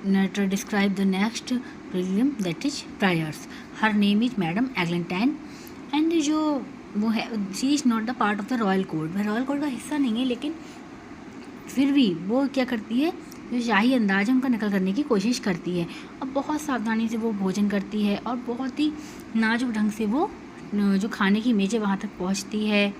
narrator describe the next pilgrim, that is Friars. Her name is Madam Eglantine and जो वो है, she is not the part of the royal court, वह royal court का हिस्सा नहीं है, लेकिन फिर भी वो क्या करती है, जो शाही अंदाज है उनका नकल करने की कोशिश करती है और बहुत सावधानी से वो भोजन करती है और बहुत ही नाजुक ढंग से वो जो खाने की मेज़ है वहाँ तक पहुँचती है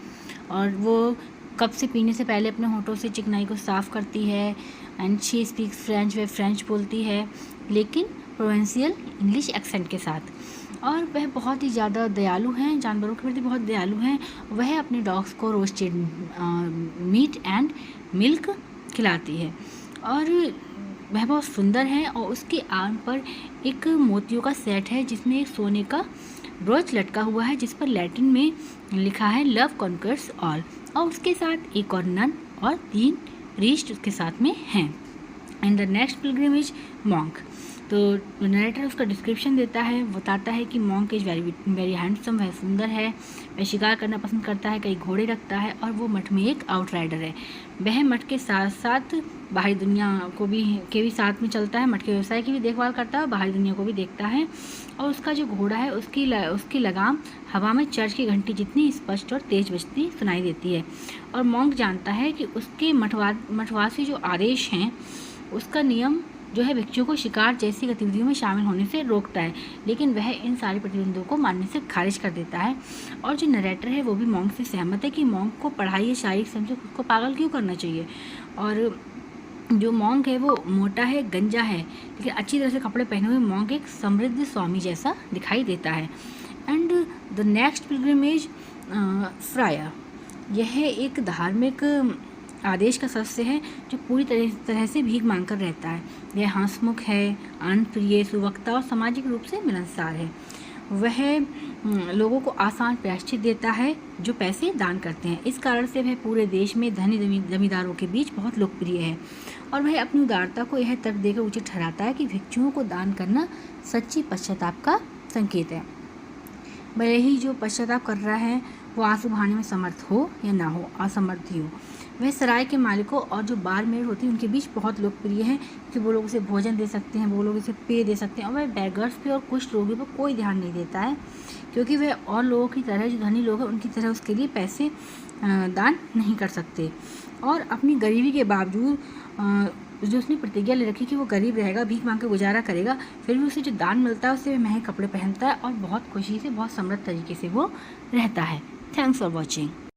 और वो कप से पीने से पहले अपने होठों से चिकनाई को साफ़ करती है। एंड शी स्पीक्स फ्रेंच, वह फ्रेंच बोलती है लेकिन प्रोवेंशियल इंग्लिश एक्सेंट के साथ। और वह बहुत ही ज़्यादा दयालु हैं, जानवरों के प्रति बहुत दयालु हैं। वह अपने डॉग्स को रोस्टेड मीट एंड मिल्क खिलाती है और वह बहुत सुंदर है और उसके आर्म पर एक मोतियों का सेट है जिसमें एक सोने का ब्रोच लटका हुआ है जिस पर लैटिन में लिखा है लव कॉन्कर्स ऑल, और उसके साथ एक और नन और 3 प्रीस्ट उसके साथ में हैं। And the next Pilgrim is monk. तो नरेटर उसका डिस्क्रिप्शन देता है, बताता है कि मॉन्क इज़ वेरी हैंडसम, वह सुंदर है, वह शिकार करना पसंद करता है, कई घोड़े रखता है और वो मठ में एक आउटराइडर है। वह मठ के साथ साथ बाहरी दुनिया को भी साथ में चलता है, मठ के व्यवसाय की भी देखभाल करता है और बाहरी दुनिया को भी देखता है। और उसका जो घोड़ा है उसकी लगाम हवा में चर्च की घंटी जितनी स्पष्ट और तेज बजती सुनाई देती है। और मॉन्क जानता है कि उसके मठवासी जो आदेश हैं उसका नियम जो है भिक्षुओं को शिकार जैसी गतिविधियों में शामिल होने से रोकता है, लेकिन वह इन सारे प्रतिबंधों को मानने से खारिज कर देता है। और जो नरेटर है वो भी मॉन्क से सहमत है कि मॉन्क को पढ़ाई या शारीरिक श्रम से खुद को पागल क्यों करना चाहिए। और जो मॉन्क है वो मोटा है, गंजा है, लेकिन अच्छी तरह से कपड़े पहने हुए मॉन्क एक समृद्ध स्वामी जैसा दिखाई देता है। And the next pilgrimage fryer, यह एक धार्मिक आदेश का सदस्य है जो पूरी तरह से भीख मांगकर रहता है। यह हंसमुख है, अनप्रिय, सुवक्ता और सामाजिक रूप से मिलनसार है। वह लोगों को आसान प्रायश्चित देता है जो पैसे दान करते हैं। इस कारण से वह पूरे देश में धनी जमींदारों के बीच बहुत लोकप्रिय है और वह अपनी उदारता को यह तर्क देकर उचित ठहराता है कि भिक्षुओं को दान करना सच्ची पश्चाताप का संकेत है। भले ही जो पश्चाताप कर रहा है वो आंसू बहाने में समर्थ हो या ना हो, असमर्थ ही हो। वह सराय के मालिकों और जो बारमेड होती है उनके बीच बहुत लोकप्रिय है कि वो लोग उसे भोजन दे सकते हैं, वो लोग उसे पेय दे सकते हैं। और वह बैगर्स पे और कुष्ठ रोगियों पर कोई ध्यान नहीं देता है क्योंकि वह और लोगों की तरह, जो धनी लोग हैं उनकी तरह उसके लिए पैसे दान नहीं कर सकते। और अपनी गरीबी के बावजूद जो उसने प्रतिज्ञा ले रखी कि वो गरीब रहेगा, भीख मांग के गुजारा करेगा, फिर भी उसे जो दान मिलता है उससे वह महंगे कपड़े पहनता है और बहुत खुशी से, बहुत समृद्ध तरीके से वो रहता है। Thanks for watching.